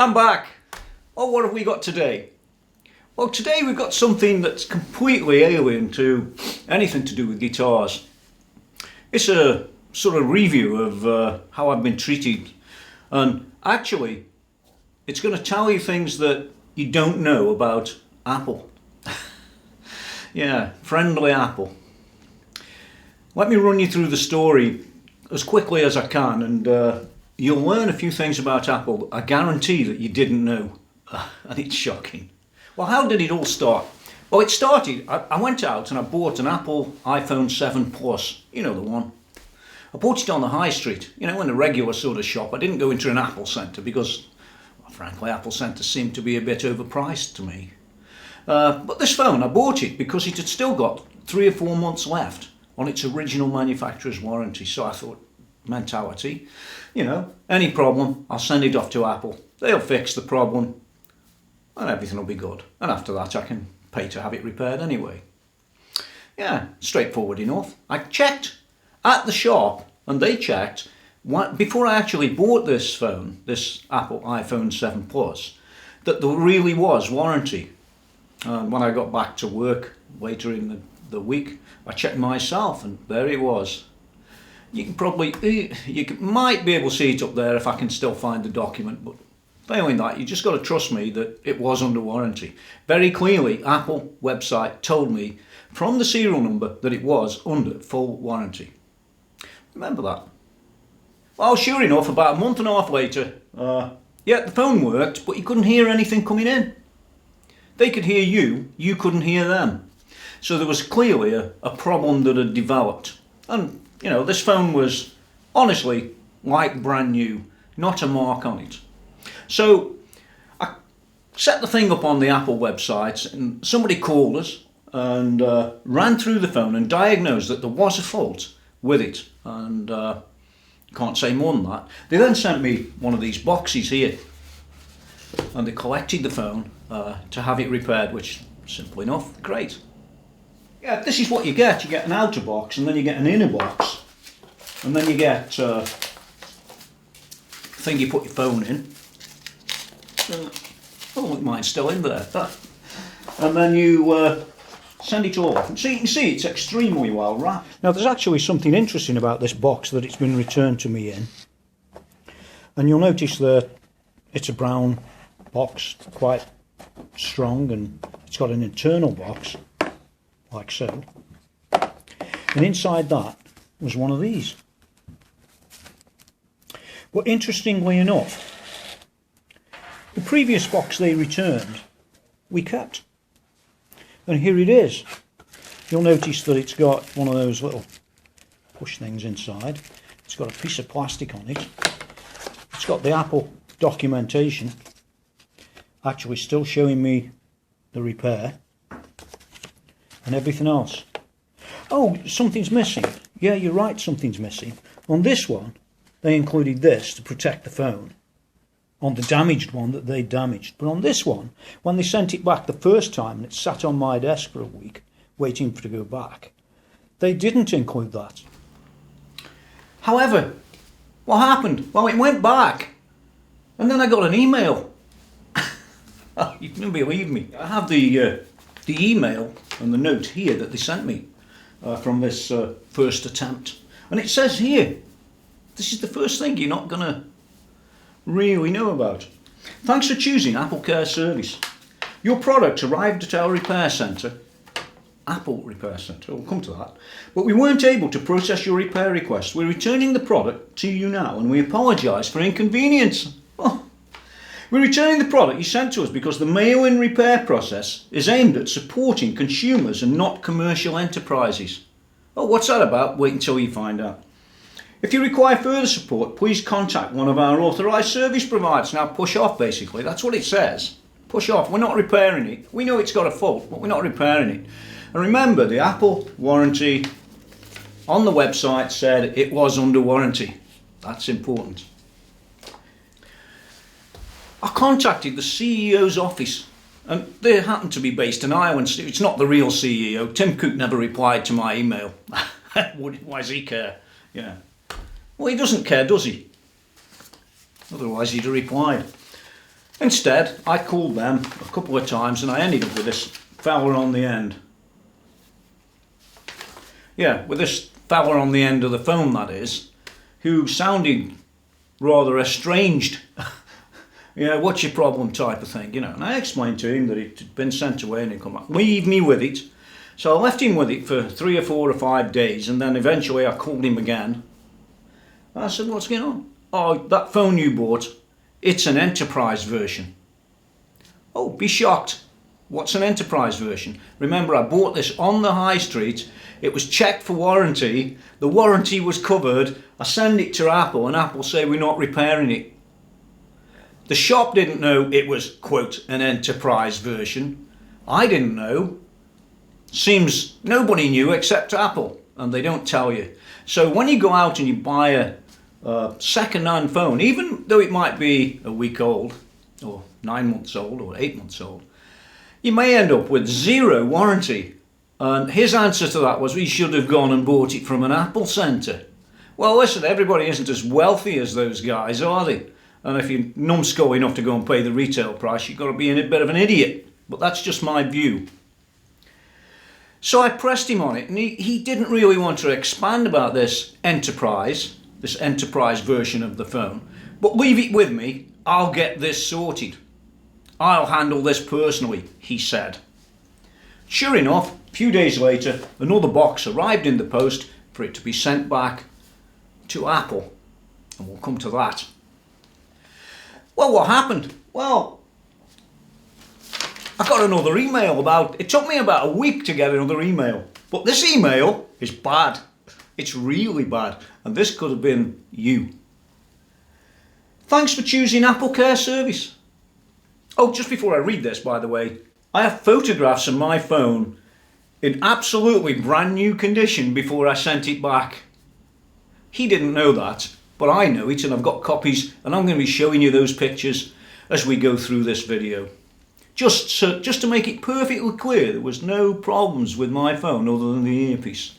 I'm back. Well, what have we got today? Well, today we've got something that's completely alien to anything to do with guitars. It's a sort of review of how I've been treated, and actually it's going to tell you things that you don't know about Apple. Yeah, friendly Apple. Let me run you through the story as quickly as I can, and you'll learn a few things about Apple I guarantee that you didn't know. And it's shocking. Well, how did it all start? Well, it started, I went out and I bought an Apple iPhone 7 Plus, you know the one. I bought it on the high street, you know, in a regular sort of shop. I didn't go into an Apple centre because, well, frankly, Apple centres seemed to be a bit overpriced to me. But this phone, I bought it because it had still got 3 or 4 months left on its original manufacturer's warranty. So I thought, mentality, you know, any problem, I'll send it off to Apple. They'll fix the problem and everything will be good. And after that, I can pay to have it repaired anyway. Yeah, straightforward enough. I checked at the shop and they checked before I actually bought this phone, this Apple iPhone 7 Plus, that there really was warranty. When I got back to work later in the week, I checked myself and there it was. You can probably, might be able to see it up there if I can still find the document, but failing that, you just got to trust me that it was under warranty. Very clearly, Apple website told me from the serial number that it was under full warranty. Remember that. Well, sure enough, about a month and a half later, yeah, the phone worked, but you couldn't hear anything coming in. They could hear you, you couldn't hear them. So there was clearly a problem that had developed. And, you know, this phone was honestly like brand new, not a mark on it. So I set the thing up on the Apple website and somebody called us and ran through the phone and diagnosed that there was a fault with it. And can't say more than that. They then sent me one of these boxes here and they collected the phone to have it repaired, which, simple enough, great. Yeah, this is what you get. You get an outer box and then you get an inner box. And then you get a thing you put your phone in. Oh, mine's still in there. And then you send it all off. So you can see it's extremely well wrapped. Now there's actually something interesting about this box that it's been returned to me in. And you'll notice that it's a brown box, quite strong, and it's got an internal box, like so. And inside that was one of these. But interestingly enough, the previous box they returned, we kept. And here it is. You'll notice that it's got one of those little push things inside. It's got a piece of plastic on it. It's got the Apple documentation, actually still showing me the repair and everything else. Oh, something's missing. Yeah, you're right, something's missing. On this one, they included this to protect the phone. On the damaged one that they damaged. But on this one, when they sent it back the first time and it sat on my desk for a week, waiting for it to go back, they didn't include that. However, what happened? Well, it went back. And then I got an email. You can believe me. I have the email and the note here that they sent me from this first attempt. And it says here, this is the first thing you're not going to really know about. Thanks for choosing Apple Care Service. Your product arrived at our repair centre, Apple Repair Centre, we'll come to that, but we weren't able to process your repair request. We're returning the product to you now and we apologise for inconvenience. Oh. We're returning the product you sent to us because the mail-in repair process is aimed at supporting consumers and not commercial enterprises. Oh, what's that about? Wait until you find out. If you require further support, please contact one of our authorised service providers. Now push off, basically. That's what it says. Push off. We're not repairing it. We know it's got a fault, but we're not repairing it. And remember, the Apple warranty on the website said it was under warranty. That's important. I contacted the CEO's office, and they happen to be based in Ireland. It's not the real CEO. Tim Cook never replied to my email. Why does he care? Yeah. Well, he doesn't care, does he? Otherwise he'd have replied. Instead, I called them a couple of times and I ended up with this fella on the end. Yeah, with this fella on the end of the phone, that is, who sounded rather estranged. Yeah, what's your problem type of thing, you know. And I explained to him that it had been sent away and he'd come back. Leave me with it. So I left him with it for 3 or 4 or 5 days, and then eventually I called him again. I said, what's going on? Oh, that phone you bought, it's an enterprise version. Oh, be shocked. What's an enterprise version? Remember, I bought this on the high street. It was checked for warranty. The warranty was covered. I send it to Apple and Apple say we're not repairing it. The shop didn't know it was, quote, an enterprise version. I didn't know. Seems nobody knew except Apple, and they don't tell you. So when you go out and you buy a second-hand phone, even though it might be a week old, or 9 months old, or 8 months old, you may end up with 0 warranty. And his answer to that was, we should have gone and bought it from an Apple centre. Well, listen, everybody isn't as wealthy as those guys, are they? And if you're numbskull enough to go and pay the retail price, you've got to be a bit of an idiot. But that's just my view. So I pressed him on it, and he didn't really want to expand about this enterprise version of the phone. But leave it with me, I'll get this sorted. I'll handle this personally, he said. Sure enough, a few days later, another box arrived in the post for it to be sent back to Apple. And we'll come to that. Well, what happened? Well, I got another email it took me about a week to get another email. But this email is bad. It's really bad. And this could have been you. Thanks for choosing Apple Care service. Oh, just before I read this, by the way, I have photographs of my phone in absolutely brand new condition before I sent it back. He didn't know that, but I know it, and I've got copies, and I'm going to be showing you those pictures as we go through this video. Just to make it perfectly clear, there was no problems with my phone other than the earpiece.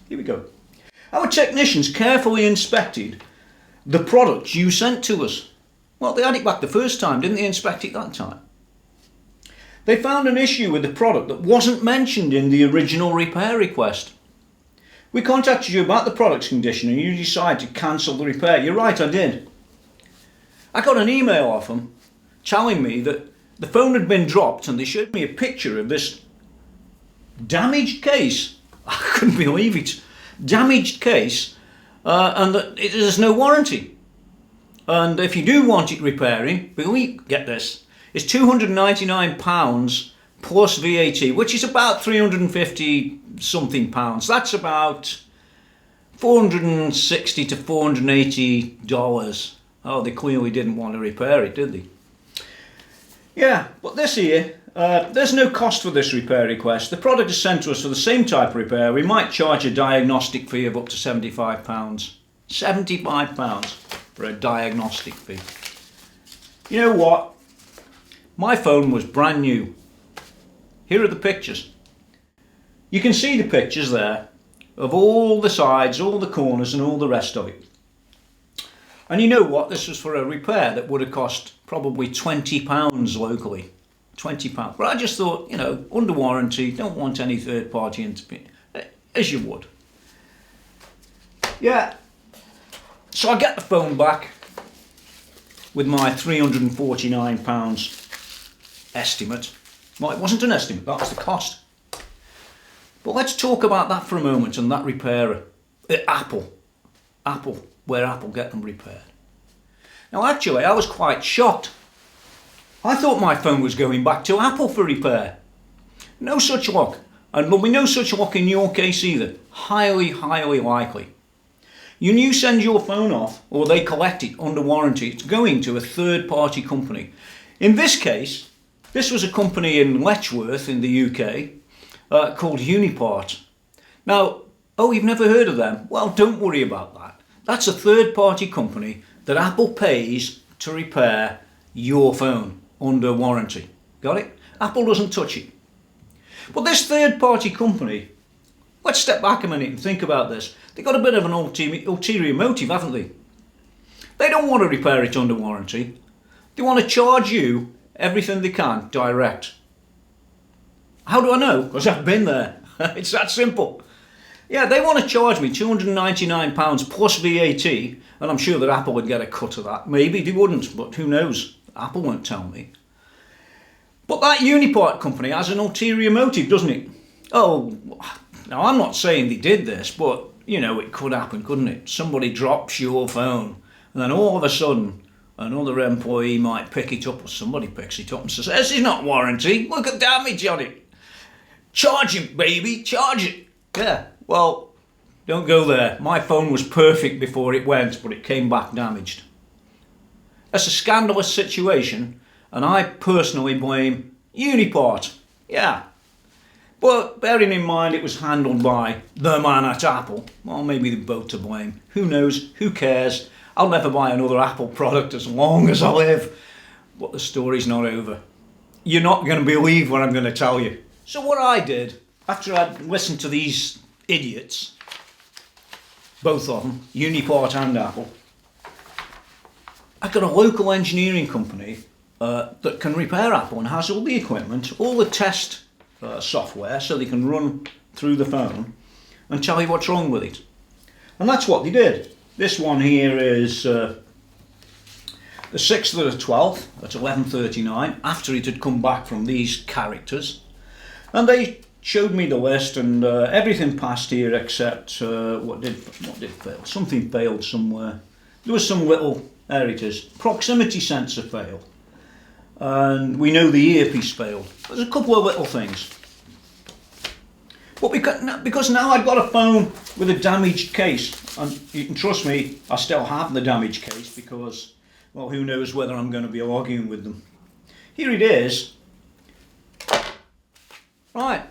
Here we go. Our technicians carefully inspected the product you sent to us. Well, they had it back the first time, didn't they inspect it that time? They found an issue with the product that wasn't mentioned in the original repair request. We contacted you about the product's condition and you decided to cancel the repair. You're right, I did. I got an email off them telling me that the phone had been dropped, and they showed me a picture of this damaged case. I couldn't believe it. Damaged case, and that there's no warranty. And if you do want it repairing, get this, it's £299 plus VAT, which is about 350 something pounds. That's about $460 to $480. Oh, they clearly didn't want to repair it, did they? Yeah, but this here, there's no cost for this repair request. The product is sent to us for the same type of repair. We might charge a diagnostic fee of up to £75. £75 for a diagnostic fee. You know what? My phone was brand new. Here are the pictures. You can see the pictures there of all the sides, all the corners and all the rest of it. And you know what? This was for a repair that would have cost probably £20 locally. £20. But I just thought, you know, under warranty, don't want any third party intervention, as you would. Yeah. So I get the phone back with my £349 estimate. Well, it wasn't an estimate, that was the cost. But let's talk about that for a moment, and that repairer. Apple, where Apple get them repaired. Now actually, I was quite shocked. I thought my phone was going back to Apple for repair. No such luck. And there'll be no such luck in your case either. Highly, highly likely. You send your phone off, or they collect it under warranty, it's going to a third-party company. In this case, this was a company in Letchworth in the UK called Unipart. Now, oh, you've never heard of them? Well, don't worry about that. That's a third-party company that Apple pays to repair your phone under warranty. Got it? Apple doesn't touch it. But this third-party company, let's step back a minute and think about this. They've got a bit of an ulterior motive, haven't they? They don't want to repair it under warranty. They want to charge you everything they can direct. How do I know? Because I've been there. It's that simple. Yeah, they want to charge me £299 plus VAT, and I'm sure that Apple would get a cut of that. Maybe they wouldn't, but who knows? Apple won't tell me. But that Unipart company has an ulterior motive, doesn't it? Oh, now I'm not saying they did this, but, you know, it could happen, couldn't it? Somebody drops your phone, and then all of a sudden, another employee might pick it up, or somebody picks it up and says, "This is not warranty, look at damage on it. Charge it, baby, charge it." Yeah, well, don't go there. My phone was perfect before it went, but it came back damaged. It's a scandalous situation, and I personally blame Unipart. Yeah. But bearing in mind it was handled by the man at Apple, well, maybe they're both to blame. Who knows? Who cares? I'll never buy another Apple product as long as I live. But the story's not over. You're not going to believe what I'm going to tell you. So what I did, after I'd listened to these idiots, both of them, Unipart and Apple, I got a local engineering company that can repair Apple and has all the equipment, all the test software, so they can run through the phone and tell you what's wrong with it. And that's what they did. This one here is the 6th of the 12th at 11:39, after it had come back from these characters. And they showed me the list, and everything passed here except what did fail? Something failed somewhere. There was some little, there it is, proximity sensor fail. And we know the earpiece failed. There's a couple of little things. But because now I've got a phone with a damaged case, and you can trust me, I still have the damaged case because, well, who knows whether I'm going to be arguing with them. Here it is. Right,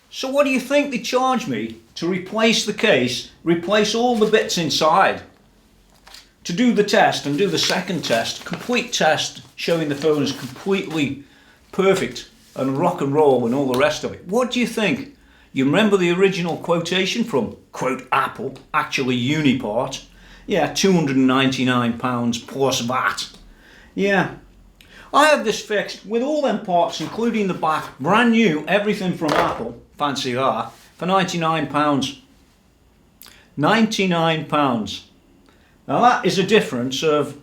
so what do you think they charge me to replace the case, replace all the bits inside, to do the test and do the second test, complete test, showing the phone is completely perfect and rock and roll and all the rest of it? What do you think? You remember the original quotation from, quote, Apple, actually Unipart? Yeah, £299 plus VAT. Yeah. I have this fixed with all them parts, including the back, brand new, everything from Apple, fancy that, for £99. £99. Now that is a difference of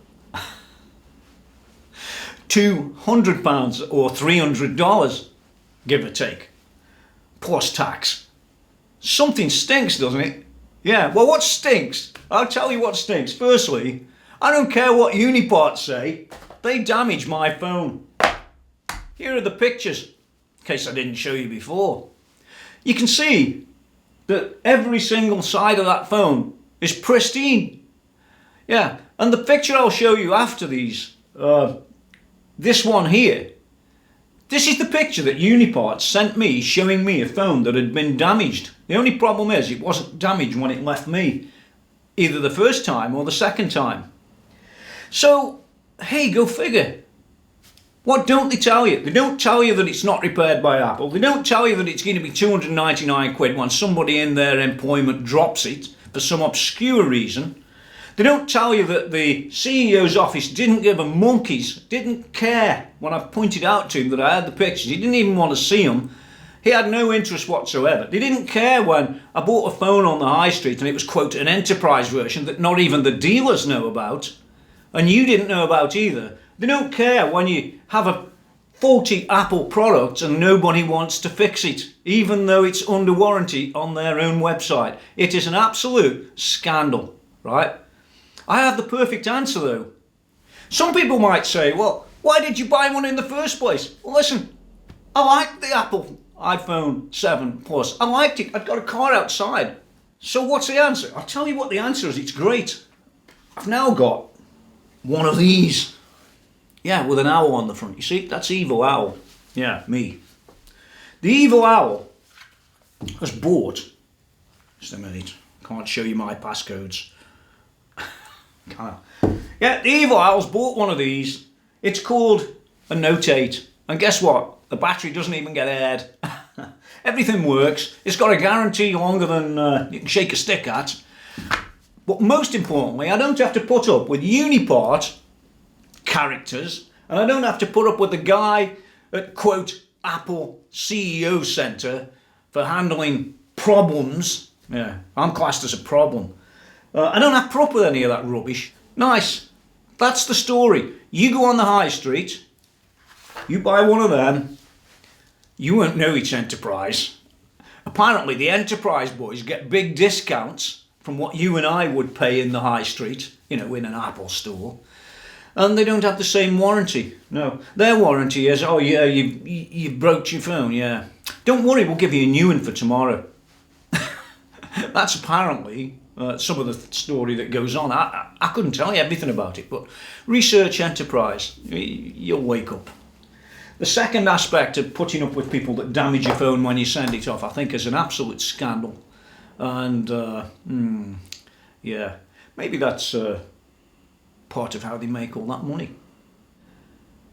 £200 or $300, give or take, plus tax. Something stinks, doesn't it? Yeah, well, what stinks? I'll tell you what stinks. Firstly, I don't care what Unipart say, they damaged my phone. Here are the pictures, in case I didn't show you before. You can see that every single side of that phone is pristine. Yeah, and the picture I'll show you after these, this one here, this is the picture that Unipart sent me showing me a phone that had been damaged. The only problem is it wasn't damaged when it left me, either the first time or the second time. So, hey, go figure. What don't they tell you? They don't tell you that it's not repaired by Apple. They don't tell you that it's going to be 299 quid when somebody in their employment drops it for some obscure reason. They don't tell you that the CEO's office didn't give a monkey's, didn't care when I pointed out to him that I had the pictures. He didn't even want to see them. He had no interest whatsoever. They didn't care when I bought a phone on the high street and it was, quote, an enterprise version that not even the dealers know about, and you didn't know about either. They don't care when you have a faulty Apple product and nobody wants to fix it, even though it's under warranty on their own website. It is an absolute scandal, right? I have the perfect answer though. Some people might say, well, why did you buy one in the first place? Well, listen, I liked the Apple iPhone 7 Plus. I liked it. I'd got a car outside. So what's the answer? I'll tell you what the answer is. It's great. I've now got one of these. Yeah, with an owl on the front. You see, that's Evil Owl. Yeah, me. The Evil Owl has bought, just a minute, can't show you my passcodes. Yeah, the Evil Owl's bought one of these. It's called a Note 8. And guess what? The battery doesn't even get aired. Everything works. It's got a guarantee longer than you can shake a stick at. But most importantly, I don't have to put up with Unipart characters And I don't have to put up with the guy at, quote, Apple CEO Centre for handling problems. Yeah, I'm classed as a problem. I don't have to put up with any of that rubbish. Nice. That's the story. You go on the high street, you buy one of them, you won't know it's Enterprise. Apparently the Enterprise boys get big discounts from what you and I would pay in the high street, in an Apple store. And they don't have the same warranty. No, their warranty is, oh yeah, you broke your phone, yeah. Don't worry, we'll give you a new one for tomorrow. That's apparently some of the story that goes on. I couldn't tell you everything about it, but research Enterprise, you'll wake up. The second aspect of putting up with people that damage your phone when you send it off, I think, is an absolute scandal. And, yeah, maybe that's part of how they make all that money.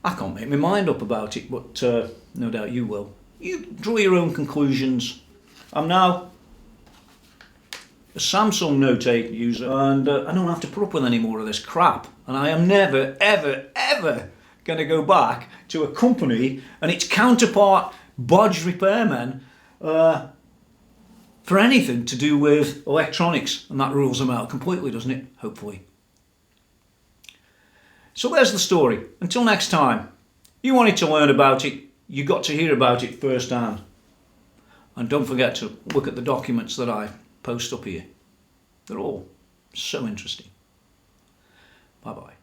I can't make my mind up about it, but no doubt you will. You draw your own conclusions. I'm now a Samsung Note 8 user, and I don't have to put up with any more of this crap. And I am never, ever, ever going to go back to a company and its counterpart bodge repairmen for anything to do with electronics, and that rules them out completely, doesn't it? Hopefully. So there's the story. Until next time, you wanted to learn about it, you got to hear about it firsthand. And don't forget to look at the documents that I post up here. They're all so interesting. Bye bye.